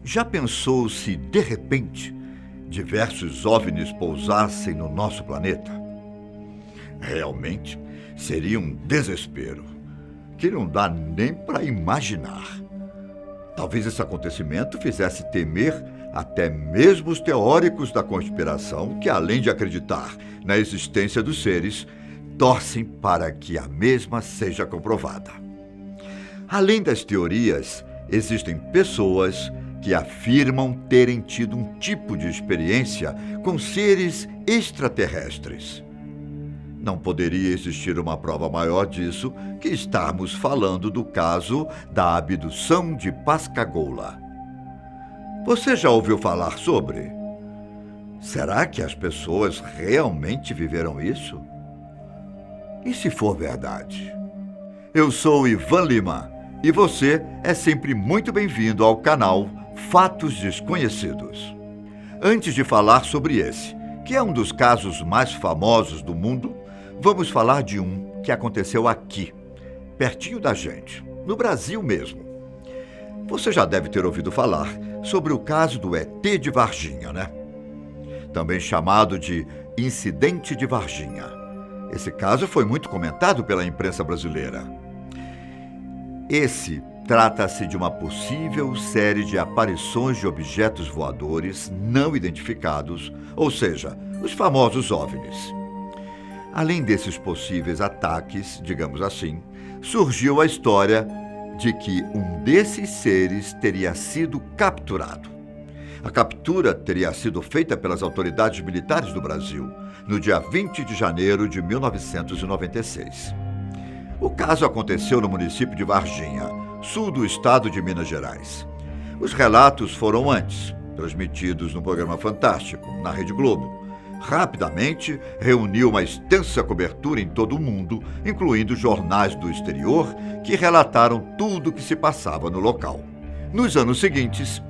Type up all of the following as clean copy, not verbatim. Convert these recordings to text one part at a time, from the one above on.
Já pensou se, de repente, diversos OVNIs pousassem no nosso planeta? Realmente seria um desespero que não dá nem para imaginar. Talvez esse acontecimento fizesse temer até mesmo os teóricos da conspiração que, além de acreditar na existência dos seres, torcem para que a mesma seja comprovada. Além das teorias, existem pessoas que afirmam terem tido um tipo de experiência com seres extraterrestres. Não poderia existir uma prova maior disso que estarmos falando do caso da abdução de Pascagoula. Você já ouviu falar sobre? Será que as pessoas realmente viveram isso? E se for verdade? Eu sou Ivan Lima e você é sempre muito bem-vindo ao canal Fatos Desconhecidos. Antes de falar sobre esse, que é um dos casos mais famosos do mundo, vamos falar de um que aconteceu aqui, pertinho da gente, no Brasil mesmo. Você já deve ter ouvido falar sobre o caso do ET de Varginha, né? Também chamado de Incidente de Varginha. Esse caso foi muito comentado pela imprensa brasileira. Esse trata-se de uma possível série de aparições de objetos voadores não identificados, ou seja, os famosos OVNIs. Além desses possíveis ataques, digamos assim, surgiu a história de que um desses seres teria sido capturado. A captura teria sido feita pelas autoridades militares do Brasil no dia 20 de janeiro de 1996. O caso aconteceu no município de Varginha, sul do estado de Minas Gerais. Os relatos foram antes transmitidos no programa Fantástico, na Rede Globo. Rapidamente reuniu uma extensa cobertura em todo o mundo, incluindo jornais do exterior, que relataram tudo o que se passava no local. Nos anos seguintes,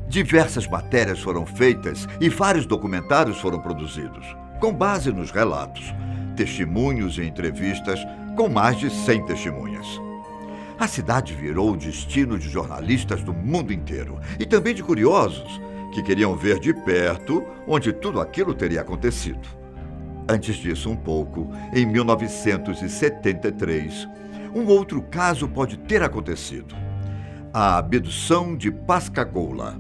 diversas matérias foram feitas e vários documentários foram produzidos, com base nos relatos, testemunhos e entrevistas com mais de 100 testemunhas. A cidade virou o destino de jornalistas do mundo inteiro e também de curiosos que queriam ver de perto onde tudo aquilo teria acontecido. Antes disso um pouco, em 1973, um outro caso pode ter acontecido. A abdução de Pascagoula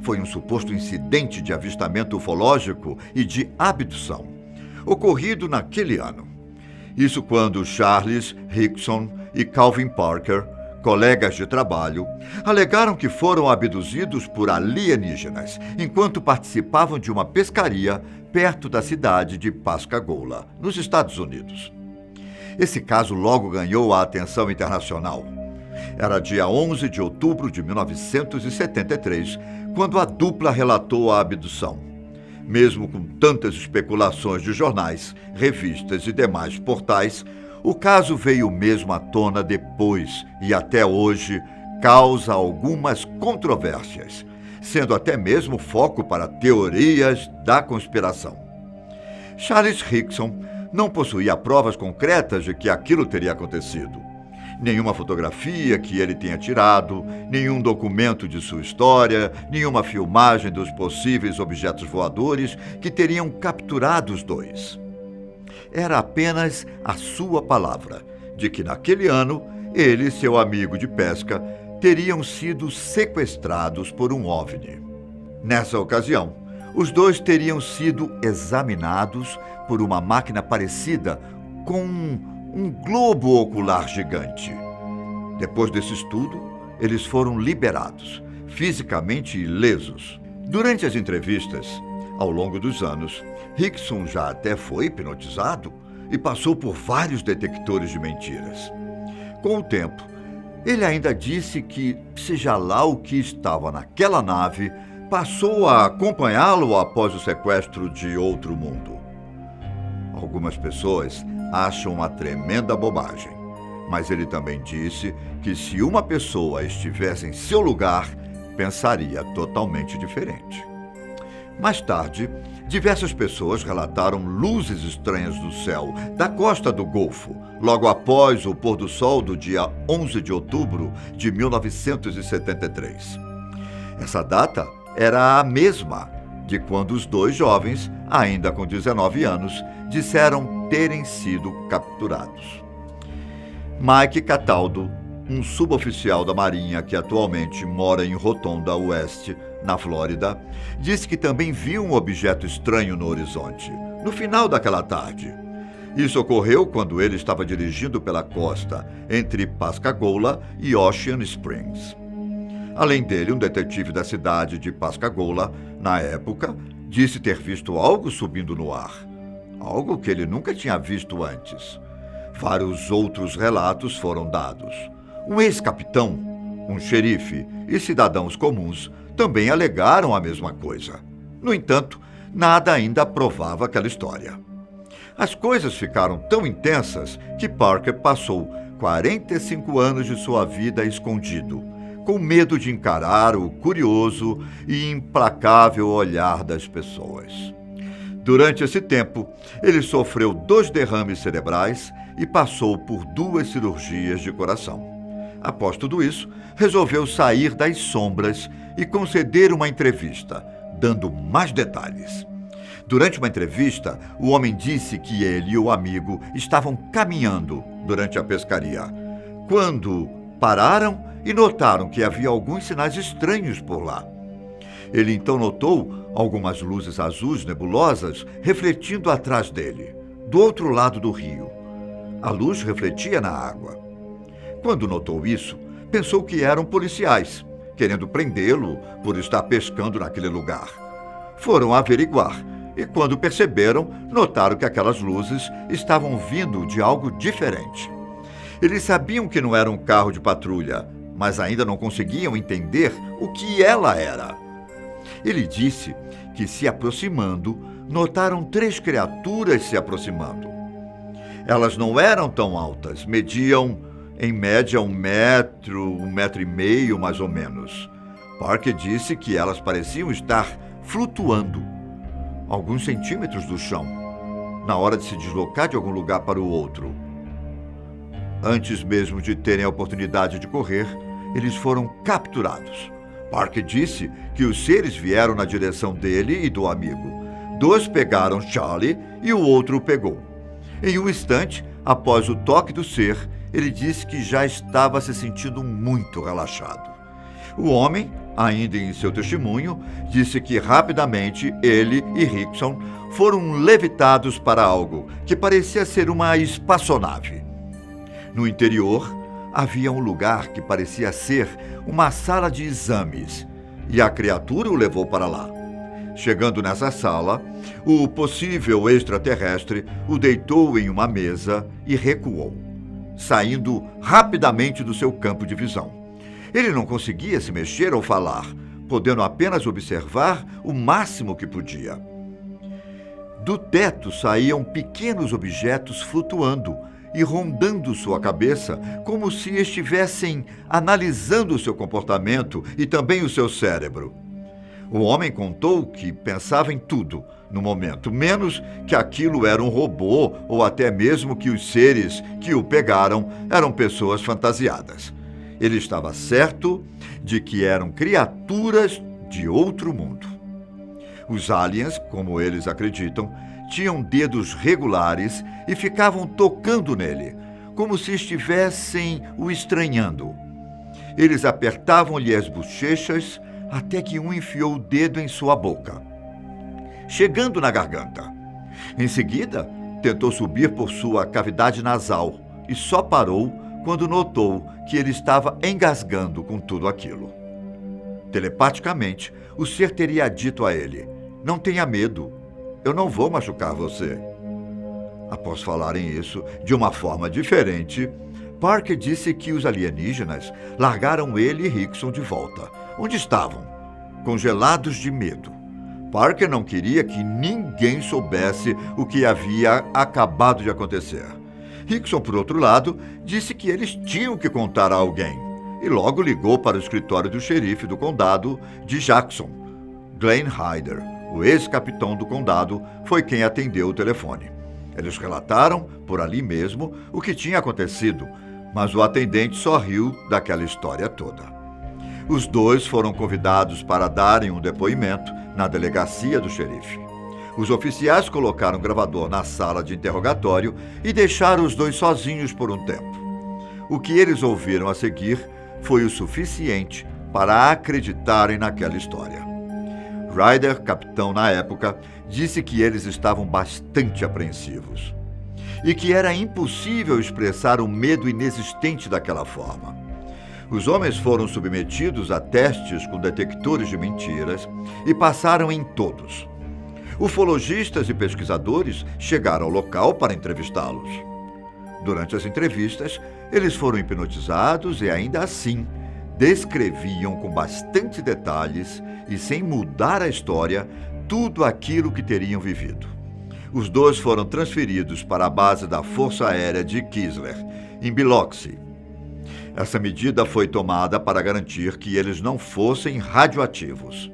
foi um suposto incidente de avistamento ufológico e de abdução, ocorrido naquele ano. Isso quando Charles Hickson e Calvin Parker, colegas de trabalho, alegaram que foram abduzidos por alienígenas enquanto participavam de uma pescaria perto da cidade de Pascagoula, nos Estados Unidos. Esse caso logo ganhou a atenção internacional. Era dia 11 de outubro de 1973, quando a dupla relatou a abdução. Mesmo com tantas especulações de jornais, revistas e demais portais, o caso veio mesmo à tona depois e até hoje causa algumas controvérsias, sendo até mesmo foco para teorias da conspiração. Charles Hickson não possuía provas concretas de que aquilo teria acontecido. Nenhuma fotografia que ele tenha tirado, nenhum documento de sua história, nenhuma filmagem dos possíveis objetos voadores que teriam capturado os dois. Era apenas a sua palavra de que naquele ano ele e seu amigo de pesca teriam sido sequestrados por um OVNI. Nessa ocasião, os dois teriam sido examinados por uma máquina parecida com um globo ocular gigante. Depois desse estudo, eles foram liberados, fisicamente ilesos. Durante as entrevistas, ao longo dos anos, Hickson já até foi hipnotizado e passou por vários detectores de mentiras. Com o tempo, ele ainda disse que, seja lá o que estava naquela nave, passou a acompanhá-lo após o sequestro de outro mundo. Algumas pessoas acham uma tremenda bobagem, mas ele também disse que se uma pessoa estivesse em seu lugar, pensaria totalmente diferente. Mais tarde, diversas pessoas relataram luzes estranhas no céu da costa do Golfo, logo após o pôr do sol do dia 11 de outubro de 1973. Essa data era a mesma de quando os dois jovens, ainda com 19 anos, disseram terem sido capturados. Mike Cataldo, um suboficial da Marinha que atualmente mora em Rotonda Oeste, na Flórida, disse que também viu um objeto estranho no horizonte, no final daquela tarde. Isso ocorreu quando ele estava dirigindo pela costa entre Pascagoula e Ocean Springs. Além dele, um detetive da cidade de Pascagoula, na época, disse ter visto algo subindo no ar, algo que ele nunca tinha visto antes. Vários outros relatos foram dados. Um ex-capitão, um xerife e cidadãos comuns também alegaram a mesma coisa. No entanto, nada ainda provava aquela história. As coisas ficaram tão intensas que Parker passou 45 anos de sua vida escondido, com medo de encarar o curioso e implacável olhar das pessoas. Durante esse tempo, ele sofreu 2 derrames cerebrais e passou por 2 cirurgias de coração. Após tudo isso, resolveu sair das sombras e conceder uma entrevista, dando mais detalhes. Durante uma entrevista, o homem disse que ele e o amigo estavam caminhando durante a pescaria, quando pararam e notaram que havia alguns sinais estranhos por lá. Ele então notou algumas luzes azuis nebulosas refletindo atrás dele, do outro lado do rio. A luz refletia na água. Quando notou isso, pensou que eram policiais, querendo prendê-lo por estar pescando naquele lugar. Foram averiguar e, quando perceberam, notaram que aquelas luzes estavam vindo de algo diferente. Eles sabiam que não era um carro de patrulha, mas ainda não conseguiam entender o que ela era. Ele disse que, se aproximando, notaram 3 criaturas se aproximando. Elas não eram tão altas, mediam, em média, 1 metro, 1,5 metros, mais ou menos. Parker disse que elas pareciam estar flutuando alguns centímetros do chão, na hora de se deslocar de algum lugar para o outro. Antes mesmo de terem a oportunidade de correr, eles foram capturados. Parker disse que os seres vieram na direção dele e do amigo. 2 pegaram Charlie e o outro o pegou. Em um instante, após o toque do ser, ele disse que já estava se sentindo muito relaxado. O homem, ainda em seu testemunho, disse que rapidamente ele e Rickson foram levitados para algo que parecia ser uma espaçonave. No interior, havia um lugar que parecia ser uma sala de exames, e a criatura o levou para lá. Chegando nessa sala, o possível extraterrestre o deitou em uma mesa e recuou, saindo rapidamente do seu campo de visão. Ele não conseguia se mexer ou falar, podendo apenas observar o máximo que podia. Do teto saíam pequenos objetos flutuando e rondando sua cabeça, como se estivessem analisando o seu comportamento e também o seu cérebro. O homem contou que pensava em tudo no momento, menos que aquilo era um robô ou até mesmo que os seres que o pegaram eram pessoas fantasiadas. Ele estava certo de que eram criaturas de outro mundo. Os aliens, como eles acreditam, tinham dedos regulares e ficavam tocando nele, como se estivessem o estranhando. Eles apertavam-lhe as bochechas até que um enfiou o dedo em sua boca, chegando na garganta. Em seguida, tentou subir por sua cavidade nasal e só parou quando notou que ele estava engasgando com tudo aquilo. Telepaticamente, o ser teria dito a ele: "Não tenha medo, eu não vou machucar você." Após falarem isso de uma forma diferente, Parker disse que os alienígenas largaram ele e Rickson de volta, onde estavam, congelados de medo. Parker não queria que ninguém soubesse o que havia acabado de acontecer. Rickson, por outro lado, disse que eles tinham que contar a alguém e logo ligou para o escritório do xerife do condado de Jackson. Glenn Hyder, o ex-capitão do condado, foi quem atendeu o telefone. Eles relataram, por ali mesmo, o que tinha acontecido, mas o atendente só riu daquela história toda. Os dois foram convidados para darem um depoimento na delegacia do xerife. Os oficiais colocaram o gravador na sala de interrogatório e deixaram os dois sozinhos por um tempo. O que eles ouviram a seguir foi o suficiente para acreditarem naquela história. Ryder, capitão na época, disse que eles estavam bastante apreensivos e que era impossível expressar o medo inexistente daquela forma. Os homens foram submetidos a testes com detectores de mentiras e passaram em todos. Ufologistas e pesquisadores chegaram ao local para entrevistá-los. Durante as entrevistas, eles foram hipnotizados e, ainda assim, descreviam com bastante detalhes e sem mudar a história tudo aquilo que teriam vivido. Os dois foram transferidos para a base da Força Aérea de Keesler, em Biloxi. Essa medida foi tomada para garantir que eles não fossem radioativos.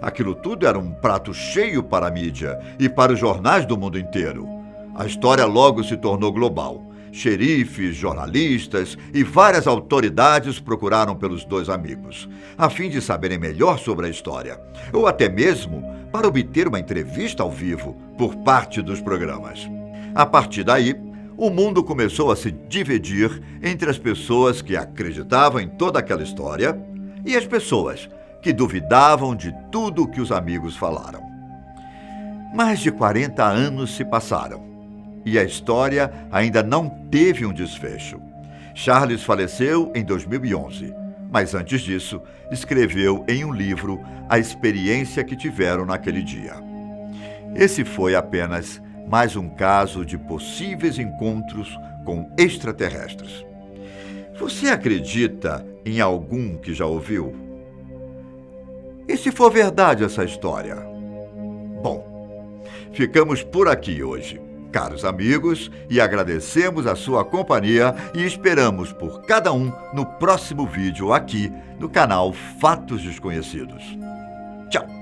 Aquilo tudo era um prato cheio para a mídia e para os jornais do mundo inteiro. A história logo se tornou global. Xerifes, jornalistas e várias autoridades procuraram pelos dois amigos, a fim de saberem melhor sobre a história, ou até mesmo para obter uma entrevista ao vivo por parte dos programas. A partir daí, o mundo começou a se dividir entre as pessoas que acreditavam em toda aquela história e as pessoas que duvidavam de tudo o que os amigos falaram. Mais de 40 anos se passaram e a história ainda não teve um desfecho. Charles faleceu em 2011, mas antes disso, escreveu em um livro a experiência que tiveram naquele dia. Esse foi apenas mais um caso de possíveis encontros com extraterrestres. Você acredita em algum que já ouviu? E se for verdade essa história? Bom, ficamos por aqui hoje, caros amigos, e agradecemos a sua companhia e esperamos por cada um no próximo vídeo aqui no canal Fatos Desconhecidos. Tchau!